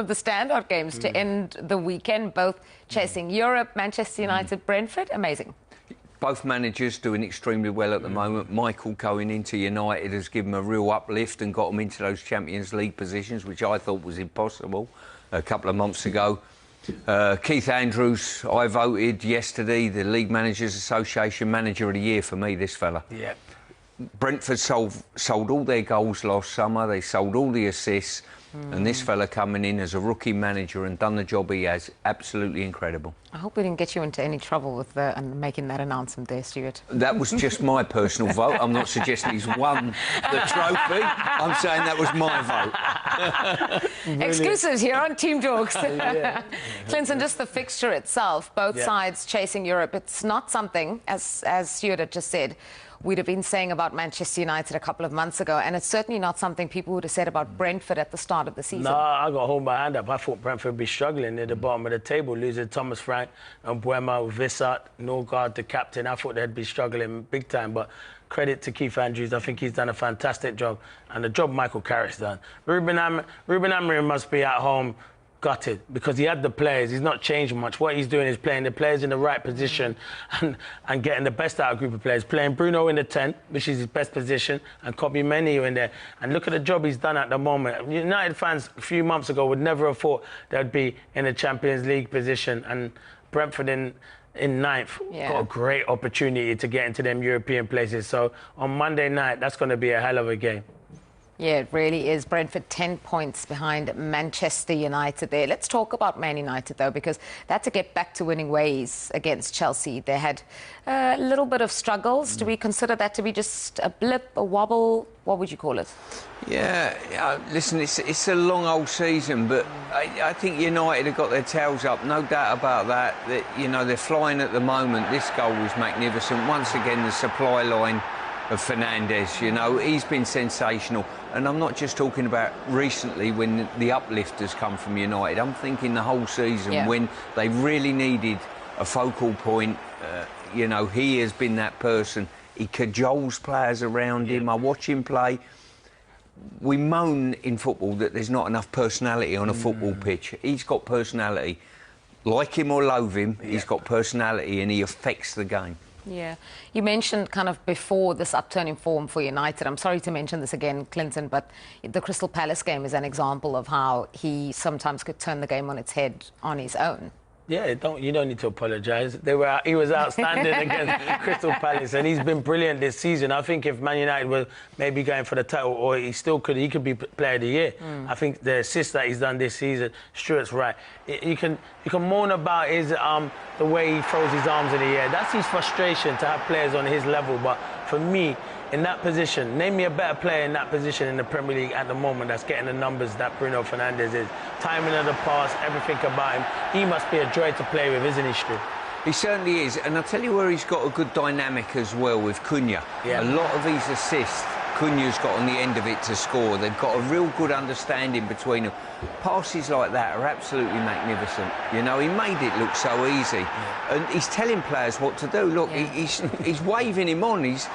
of the standout games to end the weekend, both chasing Europe, Manchester United, Brentford. Amazing. Both managers doing extremely well at the moment. Michael going into United has given them a real uplift and got them into those Champions League positions, which I thought was impossible a couple of months ago. Keith Andrews, I voted yesterday the League Managers Association Manager of the Year for me, this fella. Yeah. Brentford sold all their goals last summer. They sold all the assists. And this fella coming in as a rookie manager and done the job he has, absolutely incredible. I hope we didn't get you into any trouble with making that announcement there, Stuart. That was just my personal vote. I'm not suggesting he's won the trophy. I'm saying that was my vote. Exclusives here on Team Talks. Clinton, just the fixture itself, both sides chasing Europe. It's not something, as Stuart had just said, we'd have been saying about Manchester United a couple of months ago, and it's certainly not something people would have said about Brentford at the start of the season. No, I got to hold my hand up. I thought Brentford would be struggling near the bottom of the table, losing Thomas Frank and Buemo, Vissart, Norgard, the captain. I thought they'd be struggling big time, but credit to Keith Andrews. I think he's done a fantastic job, and the job Michael Carrick's done. Ruben Amorim must be at home gutted because he had the players. He's not changing much. What he's doing is playing the players in the right position and getting the best out of a group of players. Playing Bruno in the 10, which is his best position, and Kobbie Mainoo in there. And look at the job he's done at the moment. United fans a few months ago would never have thought they'd be in a Champions League position, and Brentford in ninth got a great opportunity to get into them European places. So on Monday night, that's going to be a hell of a game. Yeah, it really is. Brentford 10 points behind Manchester United there. Let's talk about Man United, though, because they had to get back to winning ways against Chelsea. They had a little bit of struggles. Do we consider that to be just a blip, a wobble? What would you call it? Yeah, listen, it's a long old season, but I think United have got their tails up, no doubt about that. You know, they're flying at the moment. This goal was magnificent. Once again, the supply line of Fernandes, you know, he's been sensational. And I'm not just talking about recently when the uplift has come from United. I'm thinking the whole season when they really needed a focal point. You know, he has been that person. He cajoles players around him. I watch him play. We moan in football that there's not enough personality on a football pitch. He's got personality. Like him or loathe him, he's got personality and he affects the game. Yeah. You mentioned kind of before this upturn in form for United. I'm sorry to mention this again, Clinton, but the Crystal Palace game is an example of how he sometimes could turn the game on its head on his own. Yeah, you don't need to apologise. He was outstanding against Crystal Palace, and he's been brilliant this season. I think if Man United were maybe going for the title, or he could be Player of the Year. I think the assist that he's done this season, Stuart's right. You can moan about his the way he throws his arms in the air. That's his frustration to have players on his level. But for me, in that position, name me a better player in that position in the Premier League at the moment that's getting the numbers that Bruno Fernandes is. Timing of the pass, everything about him. He must be a joy to play with, isn't he, Stu? He certainly is. And I'll tell you where he's got a good dynamic as well with Cunha. A lot of his assists, Cunha's got on the end of it to score. They've got a real good understanding between them. Passes like that are absolutely magnificent. You know, he made it look so easy. And he's telling players what to do. Look, he's waving him on. He's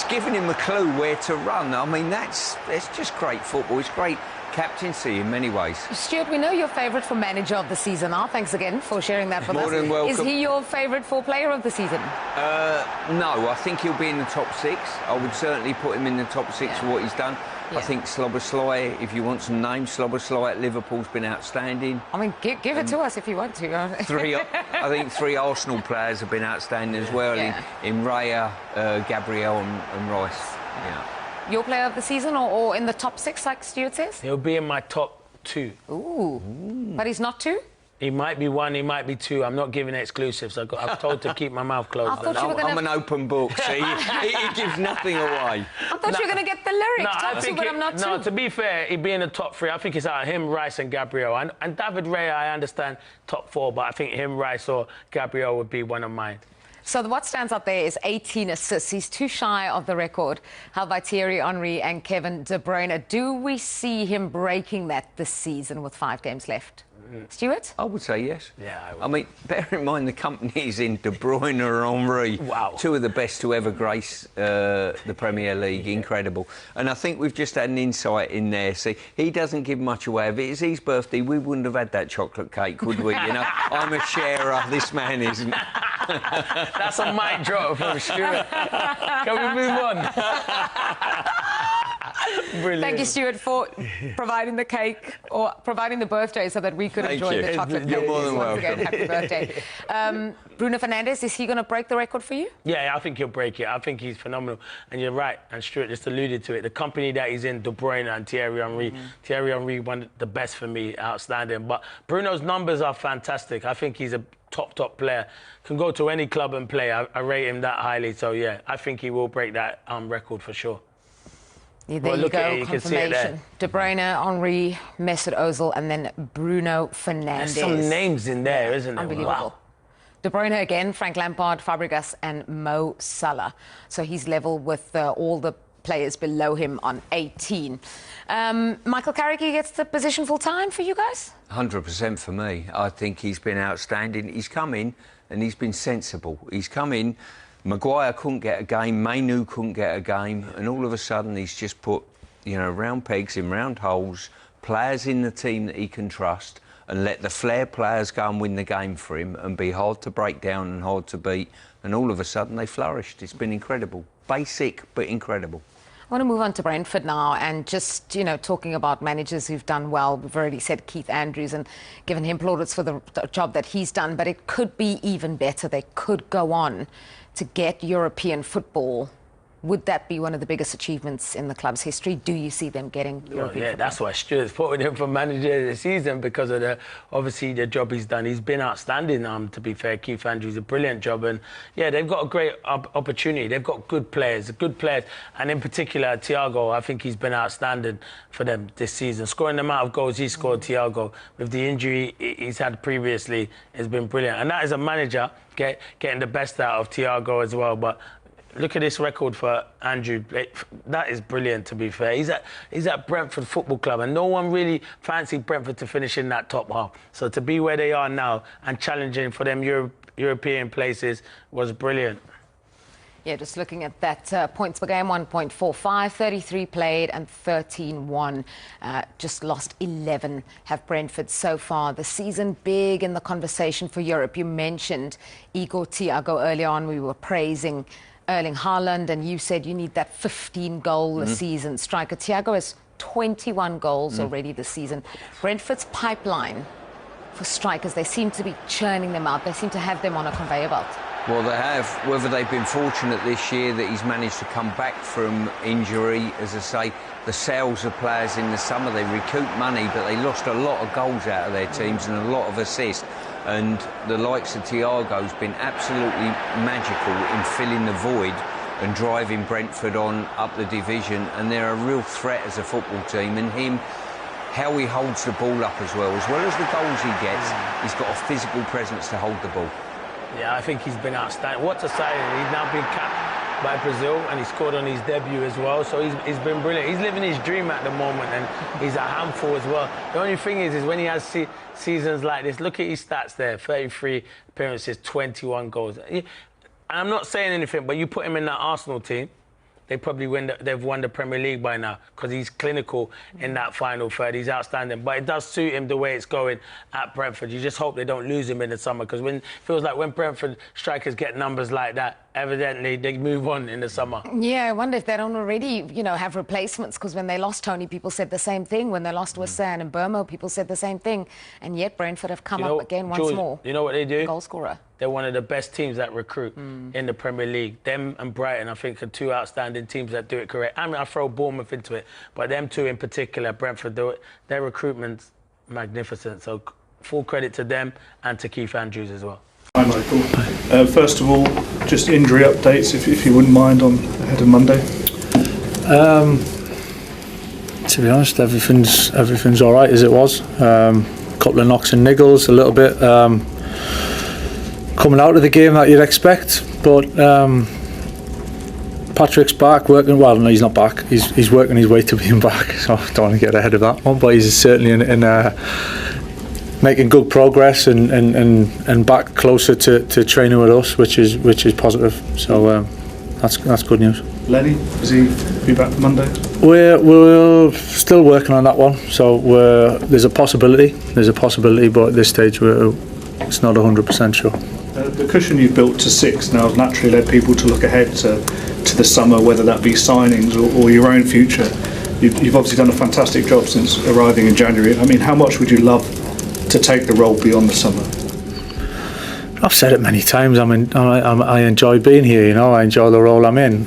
giving him a clue where to run. I mean, that's just great football. It's great captaincy in many ways. Stuart, we know your favourite for manager of the season now. Thanks again for sharing that with us. More than welcome. Is he your favourite for player of the season? No, I think he'll be in the top 6. I would certainly put him in the top 6 for what he's done. I think Szoboszlai, if you want some names, Szoboszlai at Liverpool's been outstanding. I mean, give it to us if you want to. I think 3 Arsenal players have been outstanding as well. In Raya, Gabriel and Rice. Your player of the season or in the top 6, like Stuart says? He'll be in my top 2. Ooh. But he's not 2? He might be 1, he might be 2. I'm not giving exclusives. I've told to keep my mouth closed. I'm an open book, see? he gives nothing away. I thought you were going to get the lyric, top 2, but I'm not 2. No, to be fair, he'd be in the top 3. I think it's out of him, Rice and Gabriel. And David Raya, I understand, top 4, but I think him, Rice or Gabriel would be one of mine. So what stands out there is 18 assists. He's too shy of the record held by Thierry Henry and Kevin De Bruyne. Do we see him breaking that this season with 5 games left? Stuart? I would say yes. Yeah, I would. I mean, bear in mind the company is in De Bruyne and Henry. Wow. 2 of the best to ever grace the Premier League. Incredible. And I think we've just had an insight in there. See, he doesn't give much away. If it's his birthday, we wouldn't have had that chocolate cake, would we? You know, I'm a sharer. This man isn't. That's a mic drop from Stuart. Can we move on? Brilliant. Thank you, Stuart, for providing the cake or providing the birthday so that we could Thank enjoy you. the chocolate You're cake. more than Once welcome. again, happy birthday. Bruno Fernandes, is he going to break the record for you? Yeah, I think he'll break it. I think he's phenomenal. And you're right, and Stuart just alluded to it. The company that he's in, De Bruyne and Thierry Henry. Thierry Henry, one of the best for me, outstanding. But Bruno's numbers are fantastic. I think he's a top player. Can go to any club and play. I rate him that highly. So, yeah, I think he will break that record for sure. Yeah, there you go, confirmation. De Bruyne, Henry, Mesut Ozil, and then Bruno Fernandes. There's some names in there, isn't there? Unbelievable. Wow. De Bruyne again, Frank Lampard, Fabregas, and Mo Salah. So he's level with all the players below him on 18. Michael Carrick gets the position full time for you guys? 100% for me. I think he's been outstanding. He's come in and he's been sensible. He's come in. Maguire couldn't get a game, Mainu couldn't get a game, and all of a sudden he's just put, you know, round pegs in round holes, players in the team that he can trust, and let the flair players go and win the game for him and be hard to break down and hard to beat, and all of a sudden they flourished. It's been incredible. Basic, but incredible. I want to move on to Brentford now and just, you know, talking about managers who've done well. We've already said Keith Andrews and given him plaudits for the job that he's done, but it could be even better. They could go on to get European football. Would that be one of the biggest achievements in the club's history? Do you see them getting European football? That's why Stuart's putting him for manager of the season, because of obviously the job he's done. He's been outstanding, to be fair. Keith Andrews, a brilliant job. And, yeah, they've got a great opportunity. They've got good players. And in particular, Thiago, I think he's been outstanding for them this season. Scoring the amount of goals he scored, Thiago, with the injury he's had previously, has been brilliant. And that is a manager getting the best out of Thiago as well. But look at this record for Andrew. That is brilliant, to be fair. He's at Brentford Football Club, and no one really fancied Brentford to finish in that top half. So to be where they are now and challenging for them European places was brilliant. Yeah, just looking at that, points per game, 1.45, 33 played and 13 won. Just lost 11 have Brentford so far this season. Big in the conversation for Europe. You mentioned Igor Thiago earlier on. We were praising Erling Haaland, and you said you need that 15-goal a season striker. Thiago has 21 goals already this season. Brentford's pipeline for strikers, they seem to be churning them out. They seem to have them on a conveyor belt. Well, they have. Whether they've been fortunate this year that he's managed to come back from injury, as I say, the sales of players in the summer, they recouped money, but they lost a lot of goals out of their teams and a lot of assists. And the likes of Thiago's been absolutely magical in filling the void and driving Brentford on up the division. And they're a real threat as a football team. And him, how he holds the ball up as well as the goals he gets, he's got a physical presence to hold the ball. Yeah, I think he's been outstanding. What a signing. He's now been capped by Brazil, and he scored on his debut as well. So he's been brilliant. He's living his dream at the moment, and he's a handful as well. The only thing is when he has seasons like this, look at his stats there. 33 appearances, 21 goals. And I'm not saying anything, but you put him in that Arsenal team, they probably they've won the Premier League by now, because he's clinical in that final third. He's outstanding. But it does suit him the way it's going at Brentford. You just hope they don't lose him in the summer, because it feels like when Brentford strikers get numbers like that, evidently they move on in the summer. Yeah, I wonder if they don't already, have replacements, because when they lost Tony, people said the same thing. When they lost Wissam and Burmo, people said the same thing. And yet Brentford have come up again once more. You know what they do? Goal scorer. They're one of the best teams that recruit in the Premier League. Them and Brighton, I think, are two outstanding teams that do it correct. I mean, I throw Bournemouth into it, but them two in particular, Brentford, their recruitment's magnificent. So full credit to them and to Keith Andrews as well. Hi, Michael. First of all, just injury updates, if you wouldn't mind, on ahead of Monday. To be honest, everything's all right as it was. Couple of knocks and niggles, a little bit. coming out of the game that you'd expect, but Patrick's back, working well. No, he's not back. He's working his way to being back, so I don't want to get ahead of that one. But he's certainly in making good progress and back closer to training with us, which is positive. So that's good news. Lenny, is he be back Monday? We're still working on that one. So there's a possibility, but at this stage it's not 100% sure. The cushion you've built to 6 now has naturally led people to look ahead to the summer, whether that be signings or your own future. You've obviously done a fantastic job since arriving in January. I mean, how much would you love to take the role beyond the summer? I've said it many times. I enjoy being here. You know, I enjoy the role I'm in.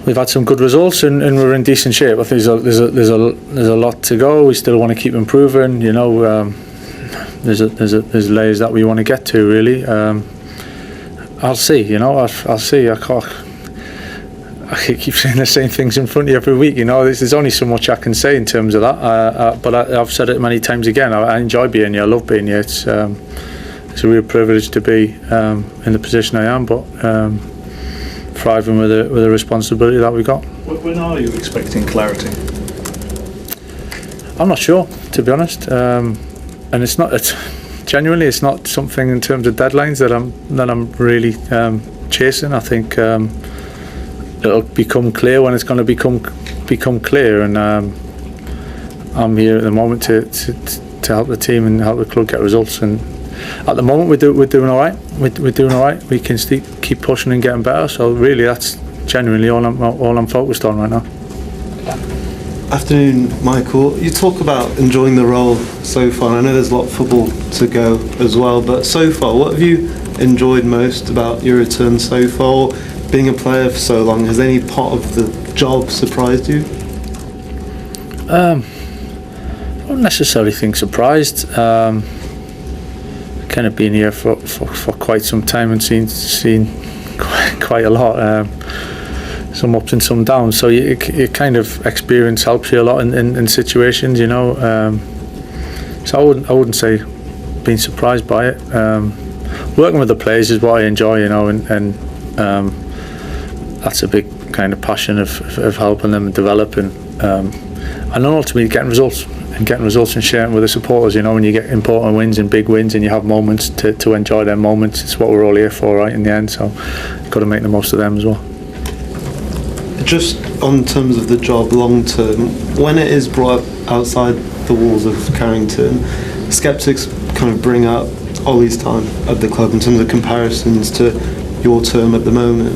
We've had some good results and we're in decent shape. I think there's a lot to go. We still want to keep improving. You know, there's layers that we want to get to. Really, I'll see. You know, I'll see. I keep saying the same things in front of you every week. You know, there's only so much I can say in terms of that. But I've said it many times again. I enjoy being here. I love being here. It's a real privilege to be in the position I am. But thriving with the responsibility that we got. When are you expecting clarity? I'm not sure, to be honest. And it's genuinely it's not something in terms of deadlines that I'm really chasing. I think it'll become clear when it's going to become clear, and I'm here at the moment to help the team and help the club get results. And at the moment we're doing all right. We're doing all right. We can keep pushing and getting better. So really, that's genuinely all I'm focused on right now. Afternoon, Michael. You talk about enjoying the role so far. I know there's a lot of football to go as well, but so far, what have you enjoyed most about your return so far? Being a player for so long, has any part of the job surprised you? I don't necessarily think surprised. Kind of been here for quite some time and seen quite a lot. Some ups and some downs, so you kind of experience helps you a lot in situations, you know. So I wouldn't say being surprised by it. Working with the players is what I enjoy, you know, and that's a big kind of passion of helping them develop and ultimately getting results and sharing with the supporters. You know, when you get important wins and big wins and you have moments to enjoy them moments, it's what we're all here for, right? In the end, so you've got to make the most of them as well. Just on terms of the job long term, when it is brought up outside the walls of Carrington, skeptics kind of bring up Ollie's time at the club in terms of comparisons to your term at the moment.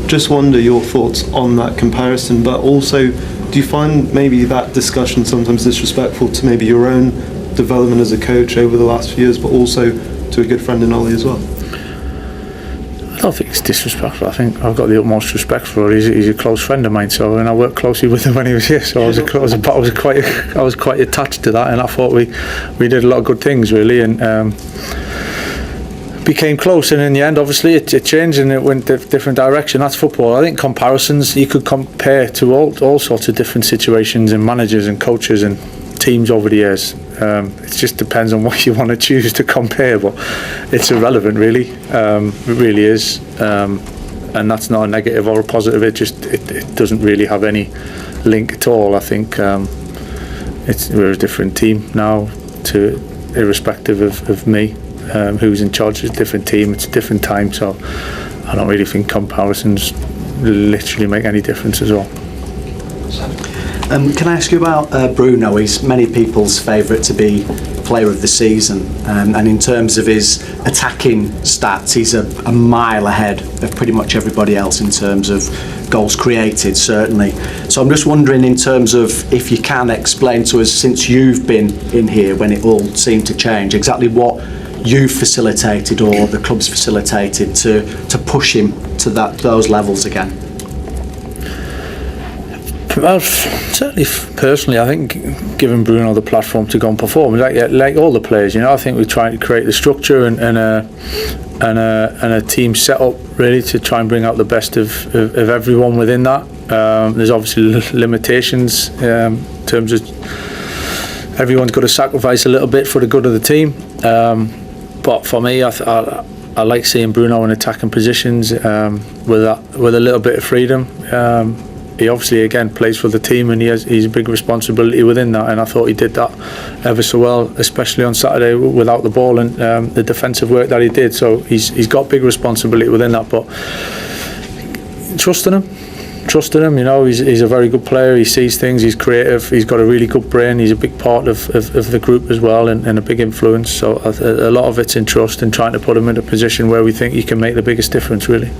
Just wonder your thoughts on that comparison, but also do you find maybe that discussion sometimes disrespectful to maybe your own development as a coach over the last few years, but also to a good friend in Ollie as well? I don't think it's disrespectful. I think I've got the utmost respect for him. He's a close friend of mine, so and I worked closely with him when he was here. So I was quite attached to that, and I thought we did a lot of good things really, and became close. And in the end, obviously, it changed and it went a different direction. That's football. I think comparisons you could compare to all sorts of different situations and managers and coaches and teams over the years. It just depends on what you want to choose to compare, but it's irrelevant really. It really is, and that's not a negative or a positive. It doesn't really have any link at all. I think we're a different team now, irrespective of me, who's in charge. It's a different team. It's a different time. So I don't really think comparisons literally make any difference at all. Can I ask you about Bruno? He's many people's favourite to be player of the season, and in terms of his attacking stats, he's a mile ahead of pretty much everybody else in terms of goals created, certainly. So I'm just wondering, in terms of if you can explain to us, since you've been in here when it all seemed to change, exactly what you've facilitated or the club's facilitated to push him to those levels again. Well, certainly personally, I think giving Bruno the platform to go and perform, like all the players, you know, I think we try to create the structure and a team set up really to try and bring out the best of everyone within that. There's obviously limitations in terms of everyone's got to sacrifice a little bit for the good of the team. But for me, I like seeing Bruno in attacking positions with a little bit of freedom. He obviously again plays for the team, and he's a big responsibility within that. And I thought he did that ever so well, especially on Saturday without the ball and the defensive work that he did. So he's got big responsibility within that. But trusting him, you know, he's a very good player. He sees things. He's creative. He's got a really good brain. He's a big part of the group as well, and a big influence. So a lot of it's in trust and trying to put him in a position where we think he can make the biggest difference, really.